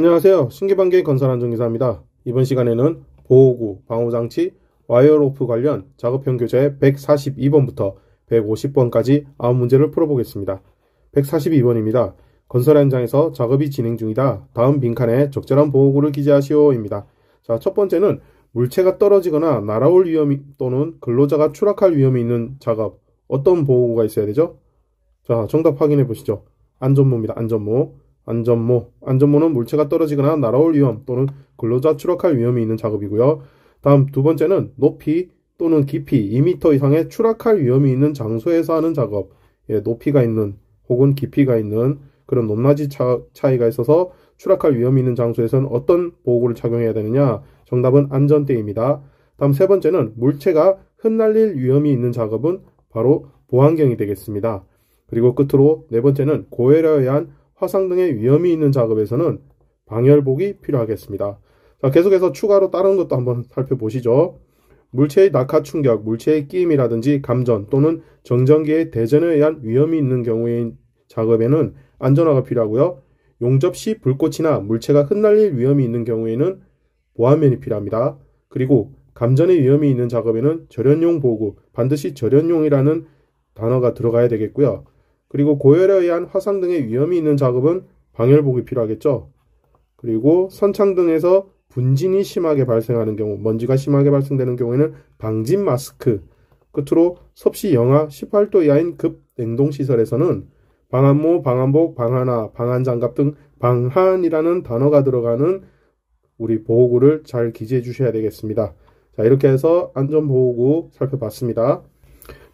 안녕하세요. 신기반개 건설안전기사입니다. 이번 시간에는 보호구, 방호장치, 와이어로프 관련 작업형 교재 142번부터 150번까지 9문제를 풀어보겠습니다. 142번입니다. 건설 현장에서 작업이 진행 중이다. 다음 빈칸에 적절한 보호구를 기재하시오입니다. 자, 첫 번째는 물체가 떨어지거나 날아올 위험이 또는 근로자가 추락할 위험이 있는 작업. 어떤 보호구가 있어야 되죠? 자, 정답 확인해 보시죠. 안전모입니다. 안전모는 물체가 떨어지거나 날아올 위험 또는 근로자 추락할 위험이 있는 작업이고요. 다음 두 번째는 높이 또는 깊이 2m 이상의 추락할 위험이 있는 장소에서 하는 작업. 높이가 있는 혹은 깊이가 있는 그런 높낮이 차이가 있어서 추락할 위험이 있는 장소에서는 어떤 보호구를 착용해야 되느냐? 정답은 안전대입니다. 다음 세 번째는 물체가 흩날릴 위험이 있는 작업은 바로 보안경이 되겠습니다. 그리고 끝으로 네 번째는 고열에 의한 화상 등의 위험이 있는 작업에서는 방열복이 필요하겠습니다. 자, 계속해서 추가로 다른 것도 한번 살펴보시죠. 물체의 낙하 충격, 물체의 끼임이라든지 감전 또는 정전기의 대전에 의한 위험이 있는 경우의 작업에는 안전화가 필요하고요. 용접 시 불꽃이나 물체가 흩날릴 위험이 있는 경우에는 보안면이 필요합니다. 그리고 감전의 위험이 있는 작업에는 절연용 보호구, 반드시 절연용이라는 단어가 들어가야 되겠고요. 그리고 고열에 의한 화상 등의 위험이 있는 작업은 방열복이 필요하겠죠. 그리고 선창 등에서 분진이 심하게 발생하는 경우, 먼지가 심하게 발생되는 경우에는 방진 마스크. 끝으로 섭씨 영하 18도 이하인 급냉동시설에서는 방한모, 방한복, 방한화, 방한장갑 등 방한이라는 단어가 들어가는 우리 보호구를 잘 기재해 주셔야 되겠습니다. 자, 이렇게 해서 안전보호구 살펴봤습니다.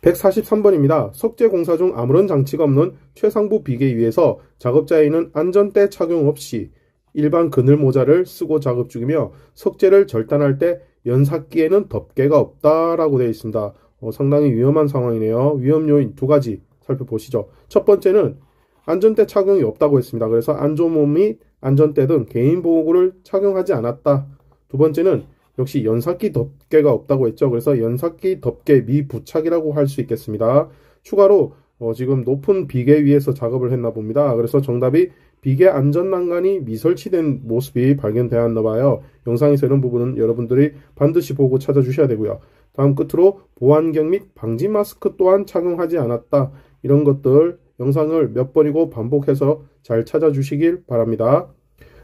143번입니다. 석재 공사 중 아무런 장치가 없는 최상부 비계 위에서 작업자에는 안전대 착용 없이 일반 그늘 모자를 쓰고 작업 중이며 석재를 절단할 때 연삭기에는 덮개가 없다라고 되어 있습니다. 상당히 위험한 상황이네요. 위험 요인 두 가지 살펴보시죠. 첫 번째는 안전대 착용이 없다고 했습니다. 그래서 안전모 및 안전대 등 개인 보호구를 착용하지 않았다. 두 번째는 역시 연삭기 덮개가 없다고 했죠. 그래서 연삭기 덮개 미부착이라고 할 수 있겠습니다. 추가로 지금 높은 비계 위에서 작업을 했나 봅니다. 그래서 정답이 비계 안전난간이 미설치된 모습이 발견되었나 봐요. 영상에서 이런 부분은 여러분들이 반드시 보고 찾아주셔야 되고요. 다음 끝으로 보안경 및 방지 마스크 또한 착용하지 않았다. 이런 것들 영상을 몇 번이고 반복해서 잘 찾아주시길 바랍니다.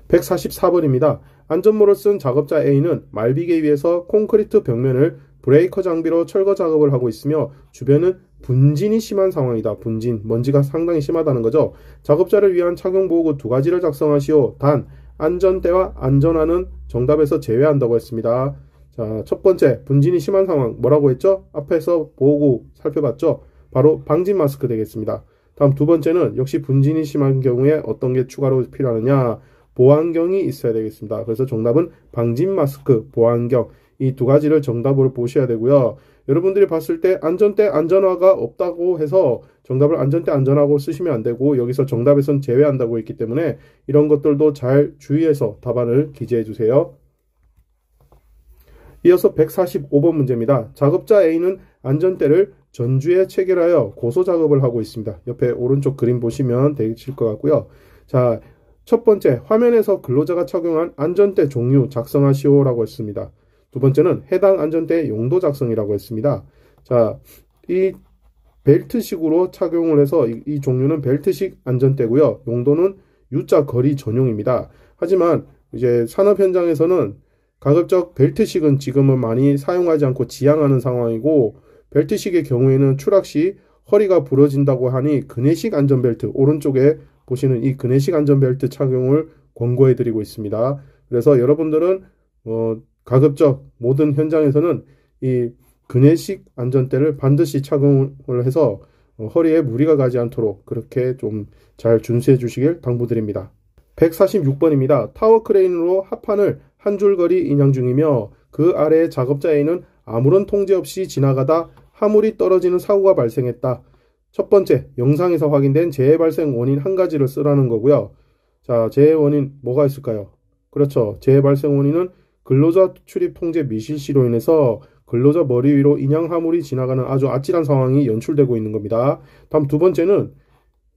144번입니다. 안전모를 쓴 작업자 A는 말비계 위에서 콘크리트 벽면을 브레이커 장비로 철거 작업을 하고 있으며 주변은 분진이 심한 상황이다. 분진, 먼지가 상당히 심하다는 거죠. 작업자를 위한 착용보호구 두 가지를 작성하시오. 단, 안전대와 안전화는 정답에서 제외한다고 했습니다. 자, 첫 번째, 분진이 심한 상황 뭐라고 했죠? 앞에서 보호구 살펴봤죠? 바로 방진 마스크 되겠습니다. 다음 두 번째는 역시 분진이 심한 경우에 어떤 게 추가로 필요하느냐? 보안경이 있어야 되겠습니다. 그래서 정답은 방진 마스크, 보안경 이 두 가지를 정답으로 보셔야 되고요. 여러분들이 봤을 때 안전대, 안전화가 없다고 해서 정답을 안전대, 안전화고 쓰시면 안 되고 여기서 정답에선 제외한다고 했기 때문에 이런 것들도 잘 주의해서 답안을 기재해 주세요. 이어서 145번 문제입니다. 작업자 A는 안전대를 전주에 체결하여 고소 작업을 하고 있습니다. 옆에 오른쪽 그림 보시면 되실 것 같고요. 자, 첫 번째, 화면에서 근로자가 착용한 안전대 종류 작성하시오라고 했습니다. 두 번째는 해당 안전대의 용도 작성이라고 했습니다. 자, 이 벨트식으로 착용을 해서 이 종류는 벨트식 안전대고요. 용도는 U자 거리 전용입니다. 하지만 이제 산업 현장에서는 가급적 벨트식은 지금은 많이 사용하지 않고 지양하는 상황이고 벨트식의 경우에는 추락 시 허리가 부러진다고 하니 그네식 안전벨트 오른쪽에 보시는 이 그네식 안전벨트 착용을 권고해 드리고 있습니다. 그래서 여러분들은 가급적 모든 현장에서는 이 그네식 안전대를 반드시 착용을 해서 허리에 무리가 가지 않도록 그렇게 좀 잘 준수해 주시길 당부드립니다. 146번입니다. 타워 크레인으로 합판을 한 줄 거리 인양 중이며 그 아래의 작업자 A는 아무런 통제 없이 지나가다 화물이 떨어지는 사고가 발생했다. 첫 번째, 영상에서 확인된 재해 발생 원인 한 가지를 쓰라는 거고요. 자, 재해 원인 뭐가 있을까요? 그렇죠. 재해 발생 원인은 근로자 출입 통제 미실시로 인해서 근로자 머리 위로 인양 화물이 지나가는 아주 아찔한 상황이 연출되고 있는 겁니다. 다음 두 번째는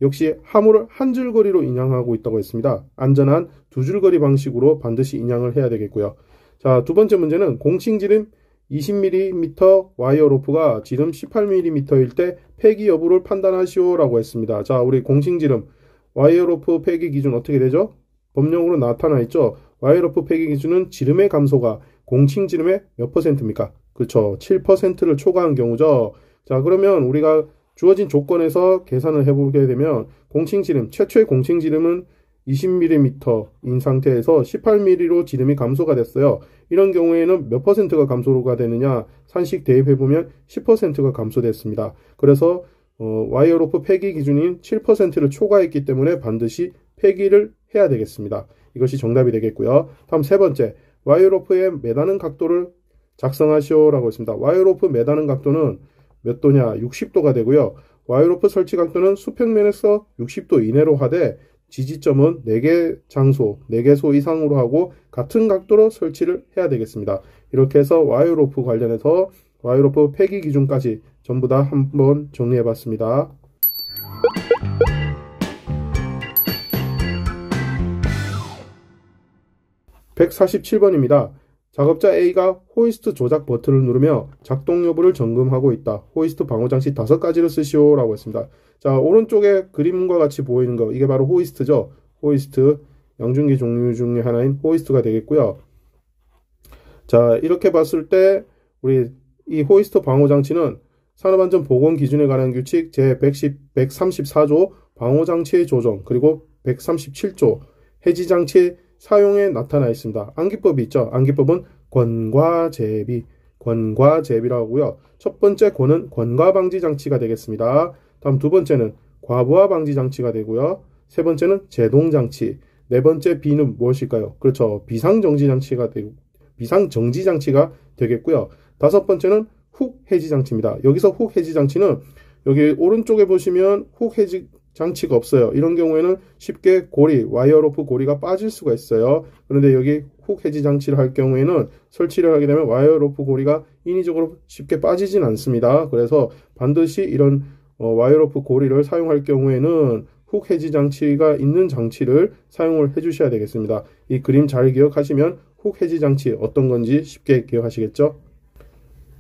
역시 화물을 한 줄거리로 인양하고 있다고 했습니다. 안전한 두 줄거리 방식으로 반드시 인양을 해야 되겠고요. 자, 두 번째 문제는 공칭지름 20mm 와이어 로프가 지름 18mm일 때 폐기 여부를 판단하시오 라고 했습니다. 자, 우리 공칭지름 와이어 로프 폐기 기준 어떻게 되죠? 법령으로 나타나 있죠. 와이어 로프 폐기 기준은 지름의 감소가 공칭지름의 몇 %입니까? 그렇죠. 7%를 초과한 경우죠. 자, 그러면 우리가 주어진 조건에서 계산을 해보게 되면 공칭지름, 최초의 공칭지름은 20mm인 상태에서 18mm로 지름이 감소가 됐어요. 이런 경우에는 몇 %가 감소가 되느냐? 산식 대입해보면 10%가 감소됐습니다. 그래서 와이어 로프 폐기 기준인 7%를 초과했기 때문에 반드시 폐기를 해야 되겠습니다. 이것이 정답이 되겠고요. 다음 세 번째, 와이어 로프에 매다는 각도를 작성하시오 라고 했습니다. 와이어 로프 매다는 각도는 몇 도냐? 60도가 되고요. 와이어 로프 설치 각도는 수평면에서 60도 이내로 하되 지지점은 4개 장소, 4개소 이상으로 하고 같은 각도로 설치를 해야 되겠습니다. 이렇게 해서 와이어 로프 관련해서 와이어 로프 폐기 기준까지 전부 다 한번 정리해 봤습니다. (147번입니다) 작업자 A가 호이스트 조작 버튼을 누르며 작동 여부를 점검하고 있다. 호이스트 방호장치 5가지를 쓰시오 라고 했습니다. 자, 오른쪽에 그림과 같이 보이는 거, 이게 바로 호이스트죠. 호이스트, 양중기 종류 중에 하나인 호이스트가 되겠고요. 자, 이렇게 봤을 때 우리 이 호이스트 방호장치는 산업안전보건 기준에 관한 규칙 제134조 방호장치의 조정, 그리고 137조 해지장치 사용에 나타나 있습니다. 암기법이 있죠. 암기법은 권과제비라고 하고요. 첫 번째 권은 권과방지장치가 되겠습니다. 다음 두 번째는 과부하방지장치가 되고요. 세 번째는 제동장치. 네 번째 B는 무엇일까요? 그렇죠. 비상정지장치가 되겠고요. 다섯 번째는 훅해지장치입니다. 여기서 훅해지장치는 여기 오른쪽에 보시면 훅해지장치가 없어요. 이런 경우에는 쉽게 와이어 로프 고리가 빠질 수가 있어요. 그런데 여기 훅해지장치를 할 경우에는 설치를 하게 되면 와이어 로프 고리가 인위적으로 쉽게 빠지진 않습니다. 그래서 반드시 이런 와이어 로프 고리를 사용할 경우에는 훅해지장치가 있는 장치를 사용을 해주셔야 되겠습니다. 이 그림 잘 기억하시면 훅해지장치 어떤 건지 쉽게 기억하시겠죠?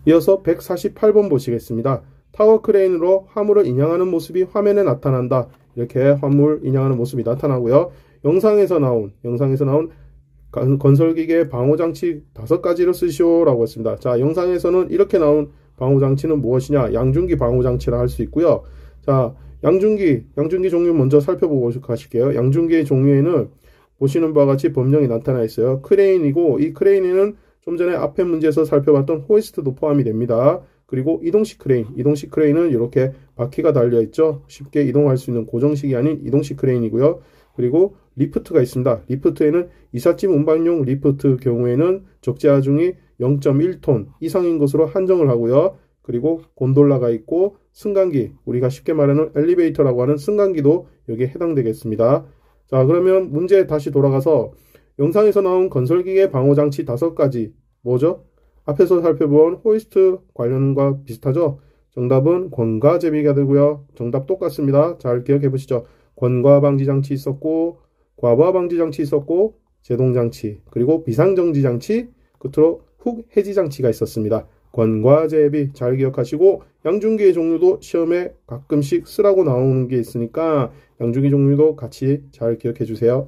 이어서 148번 보시겠습니다. 타워 크레인으로 화물을 인양하는 모습이 화면에 나타난다. 이렇게 화물 인양하는 모습이 나타나고요. 영상에서 나온 건설기계 방호장치 5가지를 쓰시오 라고 했습니다. 자, 영상에서는 이렇게 나온 방호장치는 무엇이냐? 양중기 방호장치라 할 수 있고요. 자, 양중기 종류 먼저 살펴보고 가실게요. 양중기의 종류에는 보시는 바와 같이 법령이 나타나 있어요. 크레인이고, 이 크레인에는 좀 전에 앞에 문제에서 살펴봤던 호이스트도 포함이 됩니다. 그리고 이동식 크레인은 이렇게 바퀴가 달려있죠. 쉽게 이동할 수 있는 고정식이 아닌 이동식 크레인이고요. 그리고 리프트가 있습니다. 리프트에는 이삿짐 운반용 리프트 경우에는 적재하중이 0.1톤 이상인 것으로 한정을 하고요. 그리고 곤돌라가 있고 승강기, 우리가 쉽게 말하는 엘리베이터라고 하는 승강기도 여기에 해당되겠습니다. 자, 그러면 문제 다시 돌아가서 영상에서 나온 건설기계 방호장치 5가지 뭐죠? 앞에서 살펴본 호이스트 관련과 비슷하죠? 정답은 권과제비가 되고요. 정답 똑같습니다. 잘 기억해 보시죠. 권과방지장치 있었고, 과부하방지장치 있었고, 제동장치, 그리고 비상정지장치, 끝으로 훅해지장치가 있었습니다. 권과제비 잘 기억하시고, 양중기의 종류도 시험에 가끔씩 쓰라고 나오는 게 있으니까 양중기 종류도 같이 잘 기억해 주세요.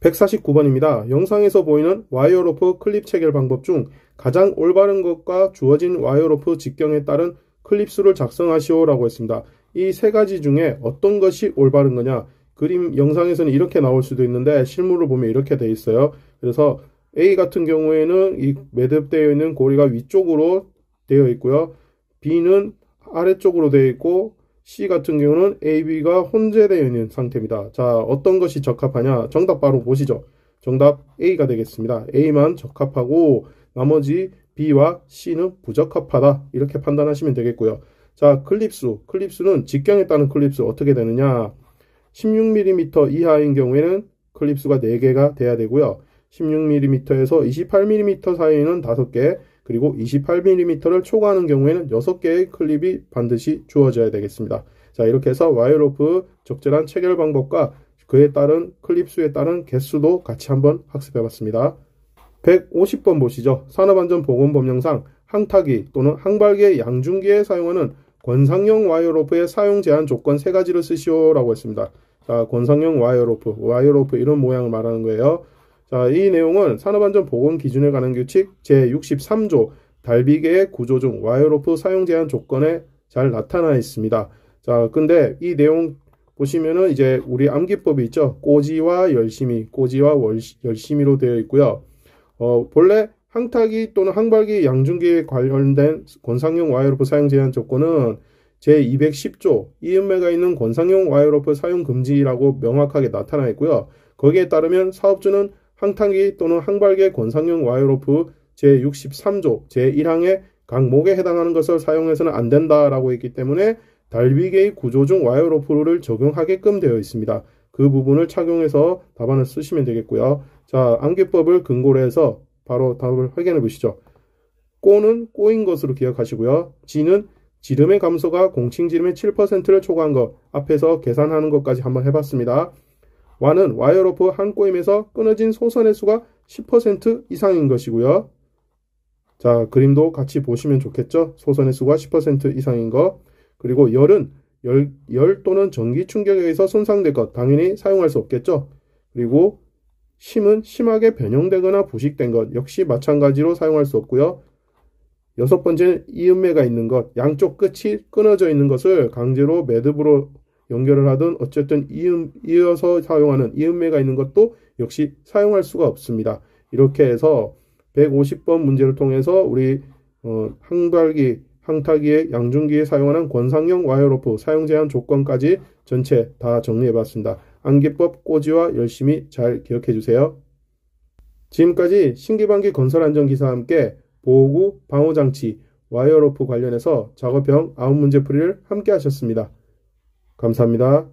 149번입니다. 영상에서 보이는 와이어 로프 클립 체결 방법 중 가장 올바른 것과 주어진 와이어 로프 직경에 따른 클립수를 작성하시오 라고 했습니다. 이 세 가지 중에 어떤 것이 올바른 거냐? 그림 영상에서는 이렇게 나올 수도 있는데 실물을 보면 이렇게 되어 있어요. 그래서 A 같은 경우에는 이 매듭되어 있는 고리가 위쪽으로 되어 있고요. B는 아래쪽으로 되어 있고 C 같은 경우는 A, B가 혼재되어 있는 상태입니다. 자, 어떤 것이 적합하냐? 정답 바로 보시죠. 정답 A가 되겠습니다. A만 적합하고 나머지 B와 C는 부적합하다. 이렇게 판단하시면 되겠고요. 자, 클립수는 직경에 따른 클립수 어떻게 되느냐? 16mm 이하인 경우에는 클립수가 4개가 돼야 되고요. 16mm에서 28mm 사이에는 5개, 그리고 28mm를 초과하는 경우에는 6개의 클립이 반드시 주어져야 되겠습니다. 자, 이렇게 해서 와이어로프 적절한 체결 방법과 그에 따른 클립 수에 따른 개수도 같이 한번 학습해 봤습니다. 150번 보시죠. 산업안전보건법령상 항타기 또는 항발기의 양중기에 사용하는 권상형 와이어로프의 사용 제한 조건 3가지를 쓰시오라고 했습니다. 자, 권상형 와이어로프 이런 모양을 말하는 거예요. 자, 이 내용은 산업안전보건기준에 관한 규칙 제63조 달비계의 구조 중 와이어로프 사용 제한 조건에 잘 나타나 있습니다. 자, 근데 이 내용 보시면은 이제 우리 암기법이 있죠. 꼬지와 열심히로 되어 있고요. 본래 항타기 또는 항발기 양중기에 관련된 권상형 와이어로프 사용 제한 조건은 제210조 이음매가 있는 권상형 와이어로프 사용 금지라고 명확하게 나타나 있고요. 거기에 따르면 사업주는 항타기 또는 항발기의 권상형 와이어로프 제63조 제1항의 각목에 해당하는 것을 사용해서는 안 된다라고 했기 때문에 달비계의 구조 중 와이어로프를 적용하게끔 되어 있습니다. 그 부분을 착용해서 답안을 쓰시면 되겠고요. 자, 암기법을 근거로 해서 바로 답을 확인해 보시죠. 꼬는 꼬인 것으로 기억하시고요. 지는 지름의 감소가 공칭지름의 7%를 초과한 것, 앞에서 계산하는 것까지 한번 해봤습니다. 와는 와이어로프 한 꼬임에서 끊어진 소선의 수가 10% 이상인 것이고요. 자, 그림도 같이 보시면 좋겠죠. 소선의 수가 10% 이상인 것. 그리고 열은 열 또는 전기 충격에 의해서 손상된 것, 당연히 사용할 수 없겠죠. 그리고 심은 심하게 변형되거나 부식된 것, 역시 마찬가지로 사용할 수 없고요. 6번째는 이음매가 있는 것, 양쪽 끝이 끊어져 있는 것을 강제로 매듭으로 연결을 하든 어쨌든 이어서 사용하는 이음매가 있는 것도 역시 사용할 수가 없습니다. 이렇게 해서 150번 문제를 통해서 우리 항발기, 항타기의 양중기에 사용하는 권상형 와이어로프 사용 제한 조건까지 전체 다 정리해 봤습니다. 암기법 꼬지와 열심히 잘 기억해 주세요. 지금까지 신기반기 건설안전기사와 함께 보호구, 방호장치, 와이어로프 관련해서 작업형 9문제 풀이를 함께 하셨습니다. 감사합니다.